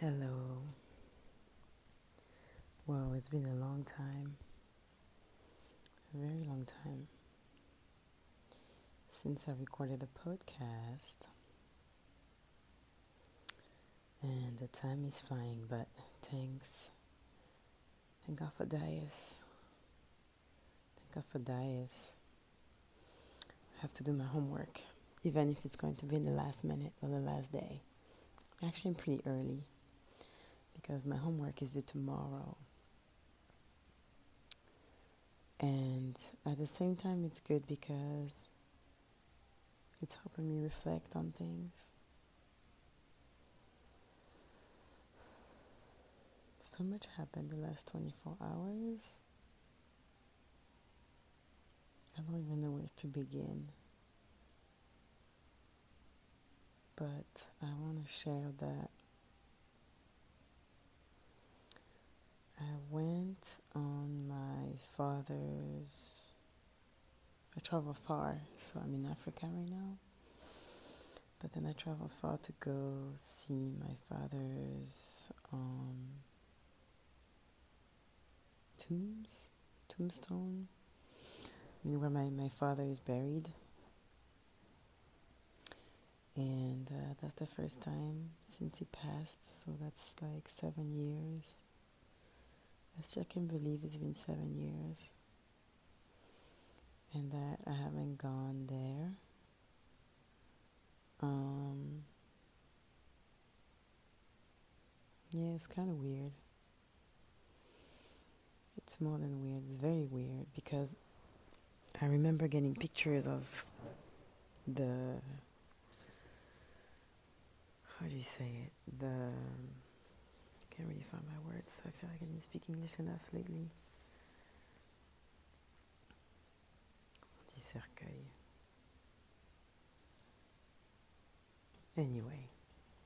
Hello. Well, it's been a long time, a very long time, since I recorded a podcast. And the time is flying, but thanks. Thank God for Dias. Thank God for Dias. I have to do my homework, even if it's going to be in the last minute or the last day. Actually, I'm pretty early because my homework is due tomorrow. And at the same time, it's good because it's helping me reflect on things. So much happened the last 24 hours. I don't even know where to begin. But I want to share that I went on my father's. I travel far, so I'm in Africa right now. But then I travel far to go see my father's tombstone. I mean, where my father is buried. And that's the first time since he passed, so that's like 7 years. I still can't believe it's been 7 years. And that I haven't gone there. Yeah, it's kind of weird. It's more than weird, it's very weird because I remember getting pictures of the, how do you say it? I can't really find my words. I feel like I didn't speak English enough lately. Du cercueil. Anyway,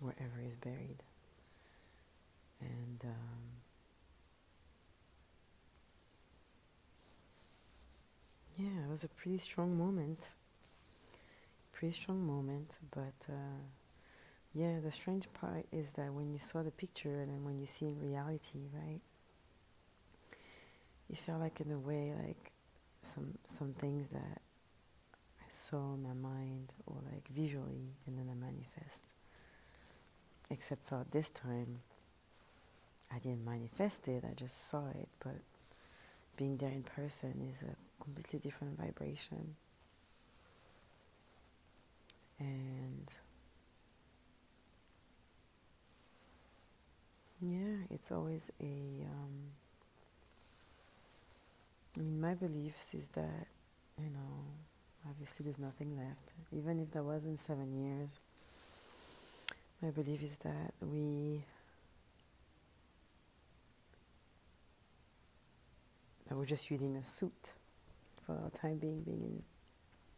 wherever he's buried. And yeah, it was a pretty strong moment. But yeah, the strange part is that when you saw the picture and then when you see in reality, right? You felt like in a way like some things that I saw in my mind or like visually and then I manifest. Except for this time, I didn't manifest it, I just saw it, but being there in person is a completely different vibration. And yeah, it's always I mean, my beliefs is that, obviously there's nothing left. Even if that wasn't 7 years, my belief is that we're just using a suit for our time being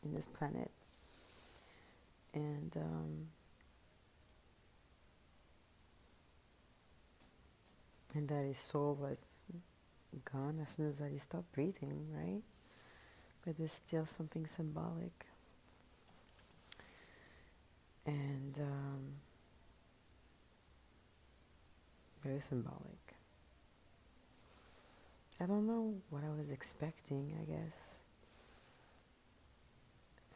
in this planet. And that his soul was gone as soon as that he stopped breathing, right? But there's still something symbolic. And very symbolic. I don't know what I was expecting, I guess,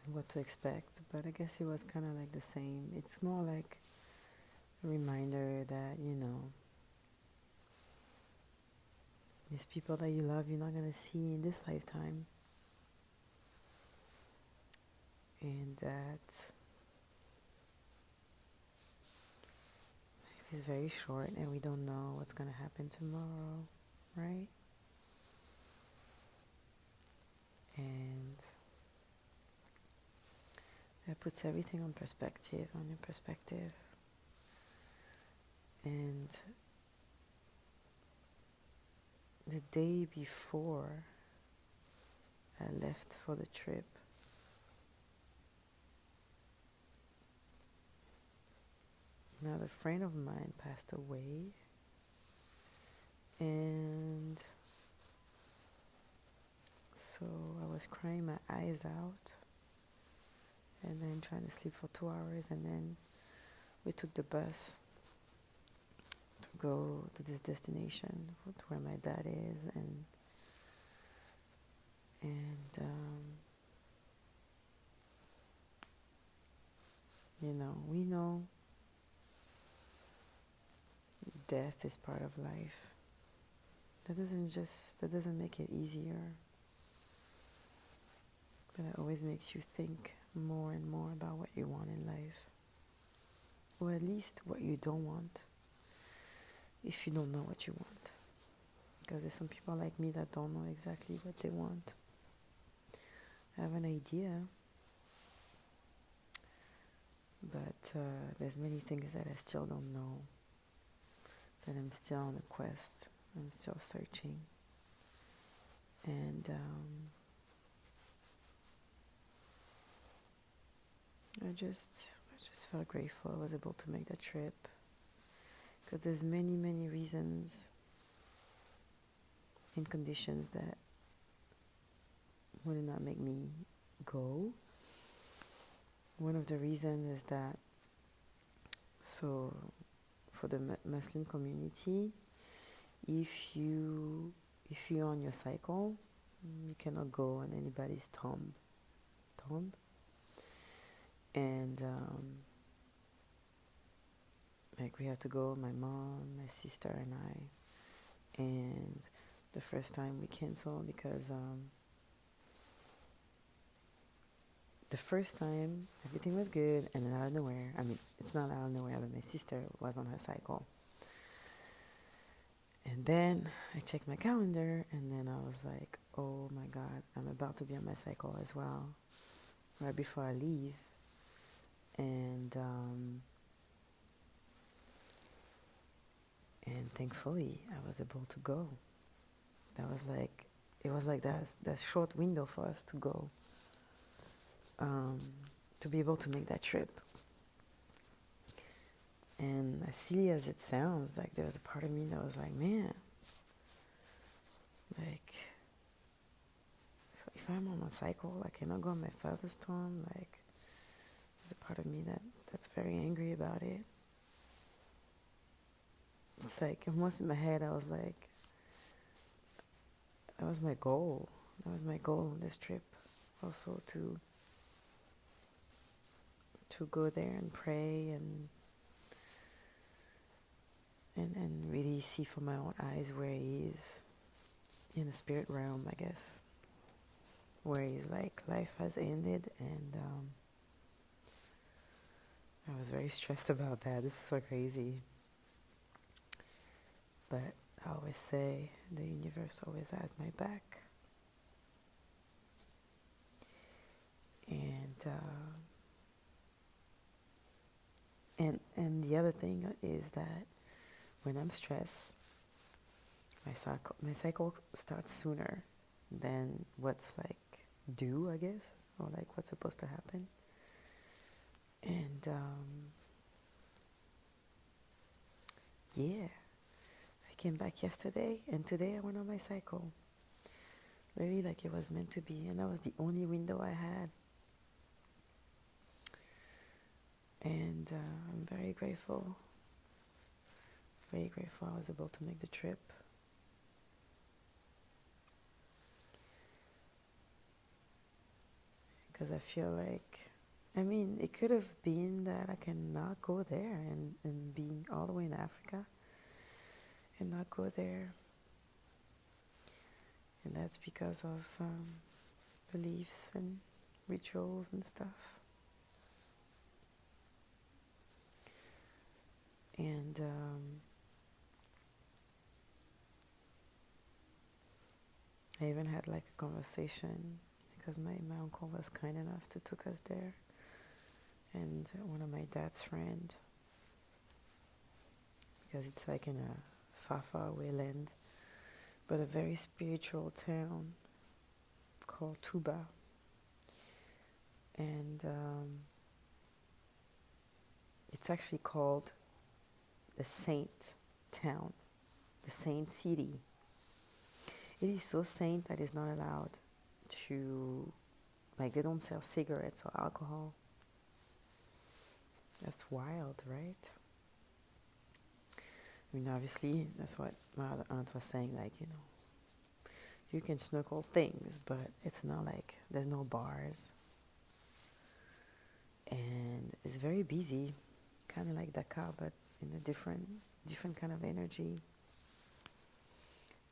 and what to expect, but I guess it was kind of like the same. It's more like a reminder that, these people that you love, you're not going to see in this lifetime. And that life is very short and we don't know what's going to happen tomorrow, right? And that puts everything on your perspective. And the day before I left for the trip, another friend of mine passed away. And so I was crying my eyes out and then trying to sleep for 2 hours, and then we took the bus go to this destination to where my dad is, and we know death is part of life. That doesn't make it easier, but it always makes you think more and more about what you want in life, or at least what you don't want, if you don't know what you want. Because there's some people like me that don't know exactly what they want. I have an idea, but there's many things that I still don't know, that I'm still on a quest. I'm still searching. And I just felt grateful I was able to make that trip, because there's many reasons and conditions that would not make me go. One of the reasons is that, so for the Muslim community, if you're on your cycle, you cannot go on anybody's tomb. And like, we have to go, my mom, my sister, and I. And the first time we canceled because the first time everything was good, and then out of nowhere, I mean, it's not out of nowhere, but my sister was on her cycle. And then I checked my calendar, and then I was like, oh my God, I'm about to be on my cycle as well, right before I leave. And thankfully I was able to go. It was like that short window for us to go, to be able to make that trip. And as silly as it sounds, like, there was a part of me that was like, man, like, so if I'm on my cycle, I cannot go on my father's tomb. Like, there's a part of me that's very angry about it. It's like, almost in my head, I was like, that was my goal. That was my goal on this trip, also to go there and pray and really see for my own eyes where he is in the spirit realm, I guess, where he's like, life has ended. And I was very stressed about that. This is so crazy. But I always say the universe always has my back. And the other thing is that when I'm stressed, my cycle starts sooner than what's like due, I guess, or like what's supposed to happen. And yeah, I came back yesterday, and today I went on my cycle. Really, like it was meant to be, and that was the only window I had. And I'm very grateful I was able to make the trip. Because I feel like, I mean, it could have been that I cannot go there and being all the way in Africa and not go there. And that's because of beliefs and rituals and stuff. And I even had like a conversation, because my uncle was kind enough to took us there, and one of my dad's friend, because it's like in a far away land, but a very spiritual town called Tuba. And it's actually called the Saint Town, the Saint City. It is so saint that it's not allowed to, like, they don't sell cigarettes or alcohol. That's wild, right? I mean, obviously, that's what my other aunt was saying, like, you can snorkel things, but it's not like there's no bars. And it's very busy, kind of like Dakar, but in a different kind of energy.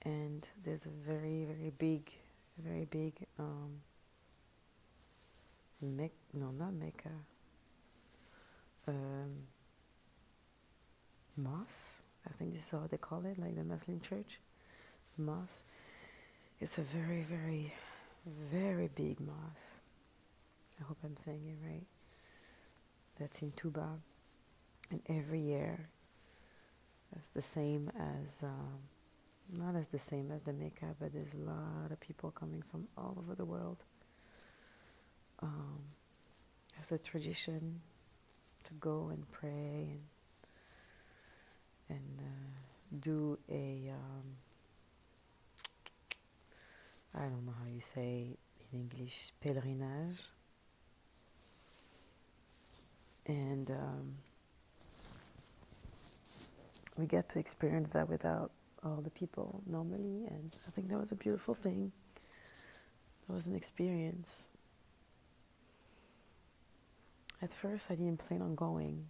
And there's a very big, no, not Mecca, um, mosque. I think this is how they call it, like the Muslim church, mosque. It's a very big mosque. I hope I'm saying it right. That's in Touba. And every year, it's the same as, not as the same as the Mecca, but there's a lot of people coming from all over the world. It's a tradition to go and pray and do a, I don't know how you say in English, pèlerinage. And we get to experience that without all the people normally, and I think that was a beautiful thing. It was an experience. At first I didn't plan on going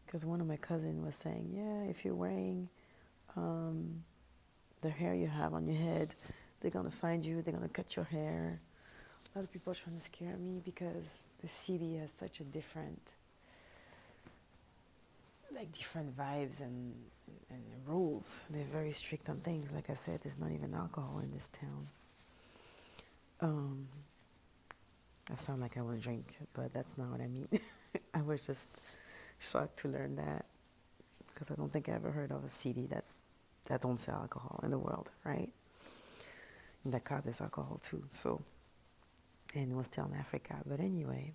because one of my cousins was saying, yeah, if you're wearing the hair you have on your head, they're going to find you, they're going to cut your hair. A lot of people are trying to scare me because the city has such a different vibes and rules. They're very strict on things. Like I said, there's not even alcohol in this town. I sound like I want to drink, but that's not what I mean. I was just shocked to learn that because I don't think I ever heard of a city that don't sell alcohol in the world, right? In Dakar, there's alcohol too. So, and it was still in Africa. But anyway,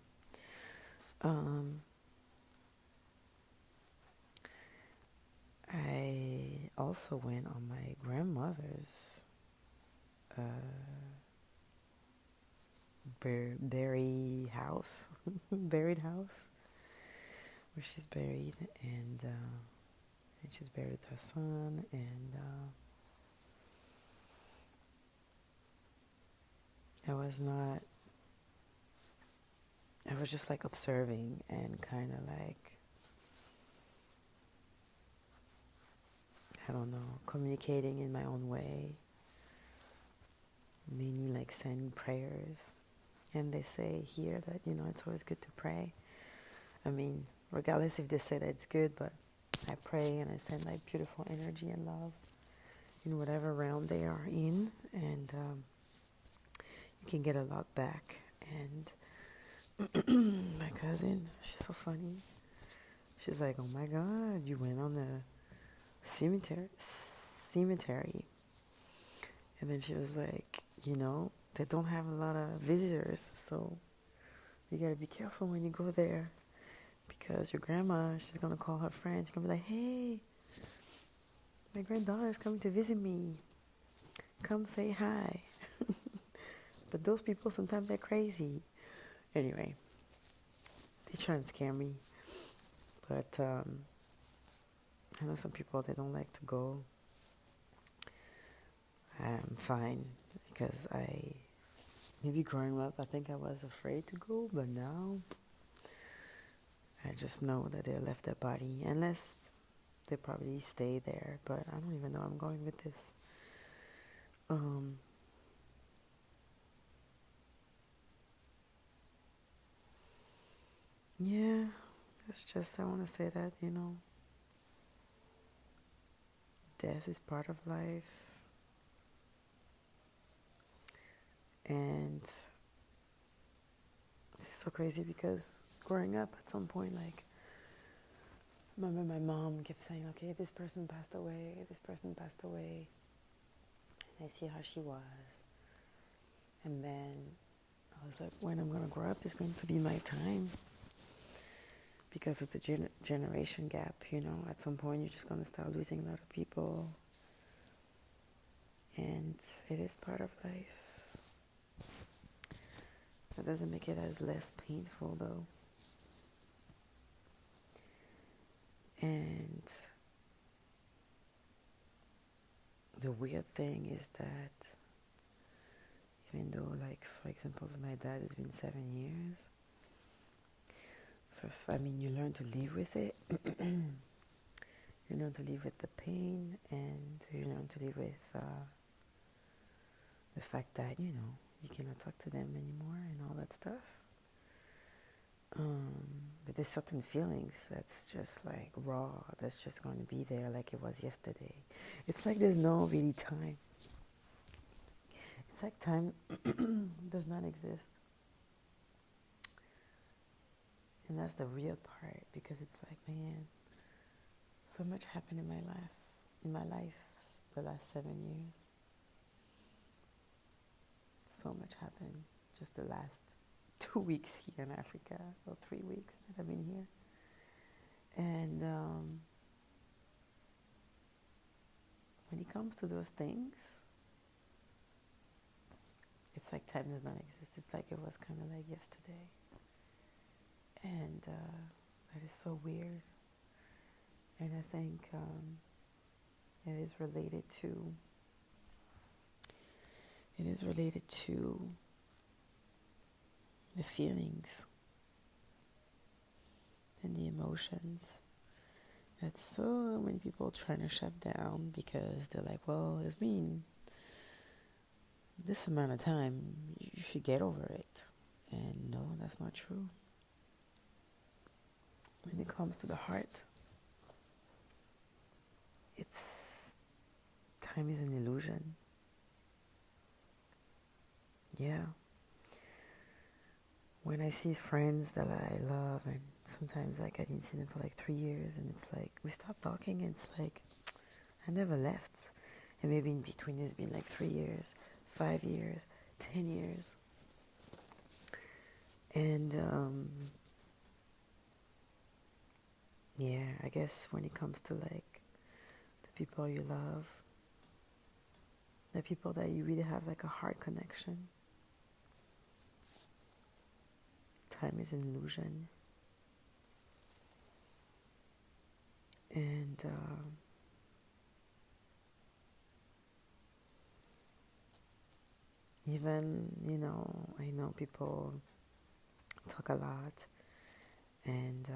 I also went on my grandmother's buried house, where she's buried, and she's buried with her son, and I was just like observing and kind of like, I don't know, communicating in my own way, mainly like sending prayers. And they say here that, it's always good to pray. I mean, regardless if they say that it's good, but I pray and I send like beautiful energy and love in whatever realm they are in. And you can get a lot back. And my cousin, she's so funny. She's like, oh my God, you went on the cemetery. And then she was like, they don't have a lot of visitors, so you gotta be careful when you go there, because your grandma, she's gonna call her friends. She's gonna be like, hey, my granddaughter's coming to visit me. Come say hi. But those people, sometimes they're crazy. Anyway, they try and scare me. But I know some people, they don't like to go. I'm fine, because maybe growing up, I think I was afraid to go, but now I just know that they left their body, unless they probably stay there, but I don't even know I'm going with this. Yeah, it's just, I want to say that, death is part of life. And it's so crazy because growing up, at some point, like, I remember my mom kept saying, okay, this person passed away. And I see how she was. And then I was like, when I'm going to grow up, it's going to be my time. Because of the generation gap, at some point you're just going to start losing a lot of people. And it is part of life. That doesn't make it as less painful, though. And the weird thing is that even though, like, for example, my dad has been 7 years, first, I mean, you learn to live with it. You learn to live with the pain, and you learn to live with the fact that, you cannot talk to them anymore and all that stuff. But there's certain feelings that's just like raw, that's just going to be there like it was yesterday. It's like there's no really time. It's like time does not exist. And that's the real part, because it's like, man, so much happened in my life the last 7 years. So much happened just the last 2 weeks here in Africa, or 3 weeks that I've been here. And when it comes to those things, it's like time does not exist. It's like it was kind of like yesterday. And that is so weird. And I think it is related to the feelings and the emotions that so many people trying to shut down, because they're like, well, it's been this amount of time, you should get over it. And no, that's not true. When it comes to the heart, time is an illusion. Yeah. When I see friends that I love, and sometimes like I didn't see them for like 3 years, and it's like we stop talking, and it's like I never left. And maybe in between it's been like 3 years, 5 years, 10 years. And yeah, I guess when it comes to like the people you love, the people that you really have like a heart connection, time is an illusion. And even, I know people talk a lot, and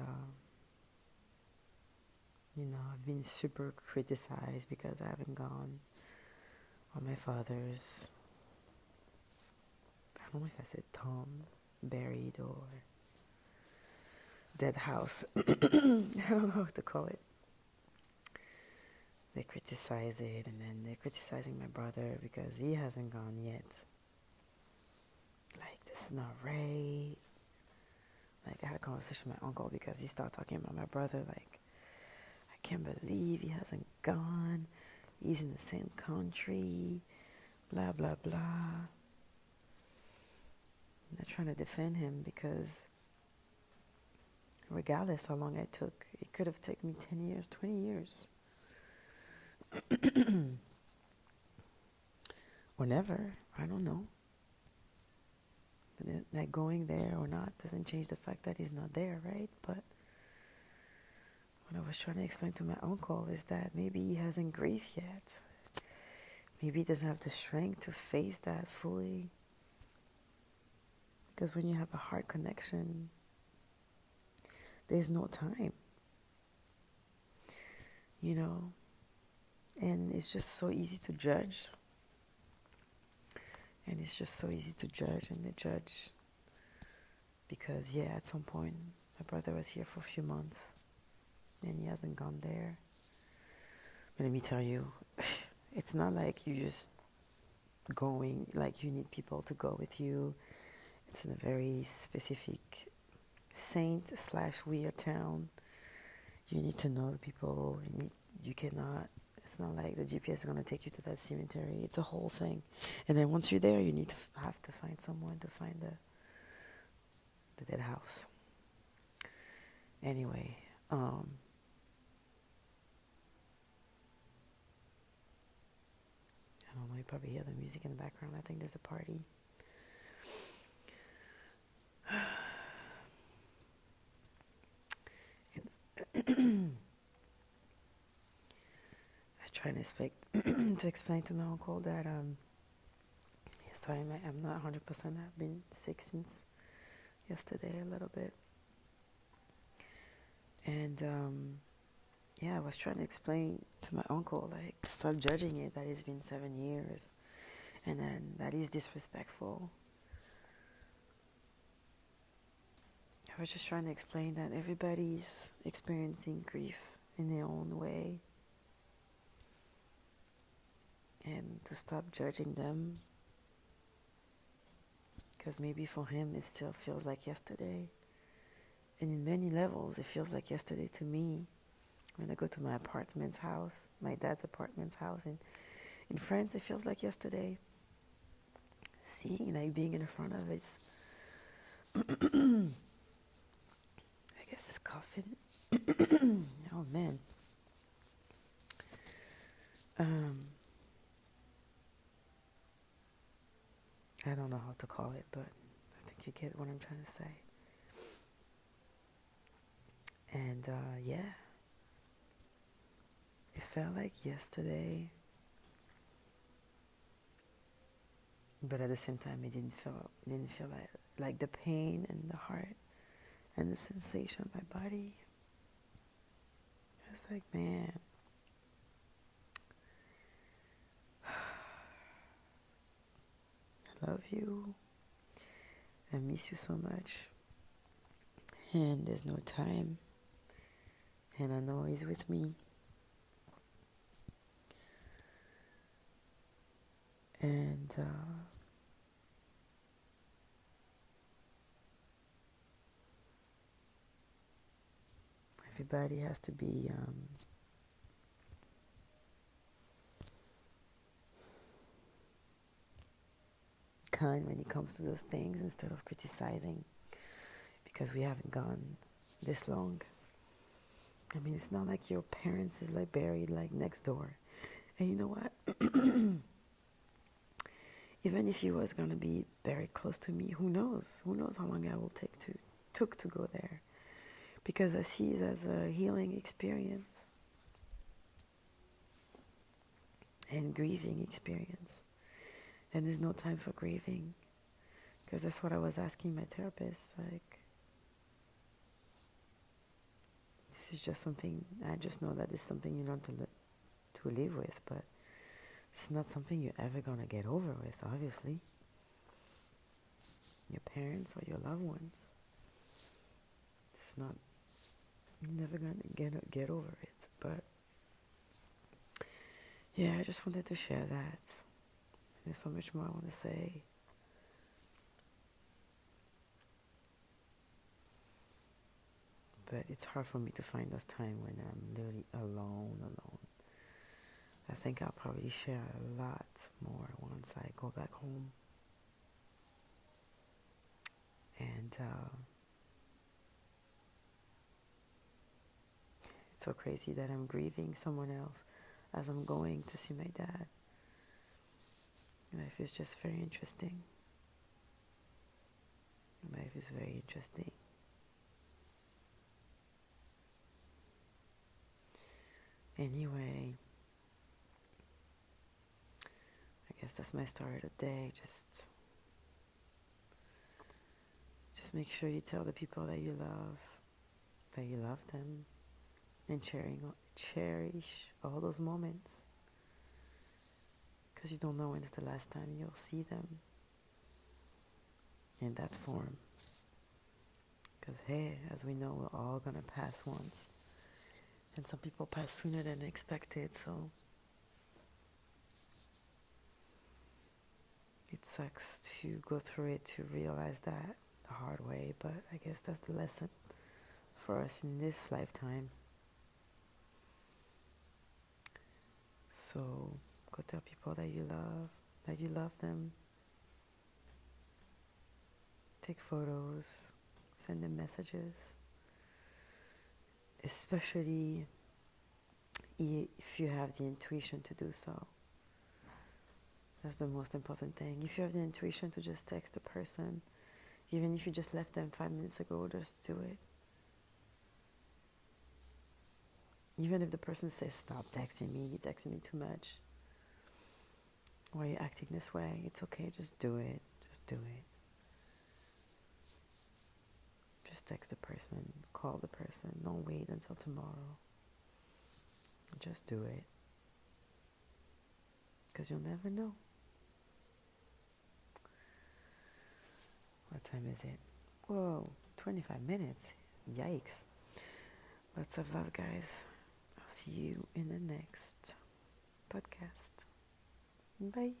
I've been super criticized because I haven't gone on my father's, I don't know if I said tomb, buried, or dead house. I don't know what to call it. They criticize it, and then they're criticizing my brother because he hasn't gone yet. Like, this is not right. Like, I had a conversation with my uncle because he started talking about my brother. Like, I can't believe he hasn't gone. He's in the same country. Blah, blah, blah. And they're trying to defend him because regardless how long it took, it could have taken me 10 years, 20 years. Or never. I don't know. But that going there or not doesn't change the fact that he's not there, right? But what I was trying to explain to my uncle is that maybe he hasn't grieved yet. Maybe he doesn't have the strength to face that fully. Because when you have a heart connection, there's no time. And it's just so easy to judge. And it's just so easy to judge, and they judge because, yeah, at some point, my brother was here for a few months, and he hasn't gone there. But let me tell you, it's not like you just going, like you need people to go with you. It's in a very specific saint/weird town. You need to know the people. You cannot, it's not like the GPS is going to take you to that cemetery. It's a whole thing. And then once you're there, you need to have to find someone to find the dead house. Anyway, I don't know, you probably hear the music in the background. I think there's a party. I trying to to explain to my uncle that sorry, I'm not 100%. I've been sick since yesterday a little bit, and I was trying to explain to my uncle, like, stop judging it, that it's been 7 years, and then that is disrespectful. I was just trying to explain that everybody's experiencing grief in their own way, and to stop judging them, because maybe for him it still feels like yesterday, and in many levels it feels like yesterday to me. When I go to my dad's apartment's house in France, it feels like yesterday. Seeing, like, being in front of it, I guess it's coughing. Oh man. I don't know how to call it, but I think you get what I'm trying to say. And it felt like yesterday, but at the same time, it didn't feel like the pain and the heart and the sensation in my body. I was like, man, I love you. I miss you so much. And there's no time. And I know he's with me. And everybody has to be kind when it comes to those things instead of criticizing, because we haven't gone this long. I mean, it's not like your parents is like buried like next door. And you know what? Even if he was gonna be very close to me, who knows? Who knows how long I will took to go there? Because I see it as a healing experience and grieving experience. And there's no time for grieving. Because that's what I was asking my therapist. Like, this is just something, I just know that it's something you learn to live with, but it's not something you're ever going to get over with, obviously. Your parents or your loved ones. It's not, you're never going to get over it. But, yeah, I just wanted to share that. There's so much more I want to say. But it's hard for me to find those time when I'm literally alone. I think I'll probably share a lot more once I go back home. And it's so crazy that I'm grieving someone else as I'm going to see my dad. Life is just very interesting. Life is very interesting. Anyway, I guess that's my story today. Just make sure you tell the people that you love them, and cherish all those moments, because you don't know when it's the last time you'll see them in that form. Because, hey, as we know, we're all going to pass once. And some people pass sooner than expected, so it sucks to go through it to realize that the hard way, but I guess that's the lesson for us in this lifetime. So go tell people that you love them. Take photos, send them messages, especially if you have the intuition to do so. That's the most important thing. If you have the intuition to just text a person, even if you just left them 5 minutes ago, just do it. Even if the person says, stop texting me, you're texting me too much. Why are you acting this way? It's okay, just do it. Just do it. Just text the person, call the person. Don't wait until tomorrow. Just do it. Because you'll never know. What time is it? Whoa, 25 minutes. Yikes. Lots of love, guys. I'll see you in the next podcast. Bye.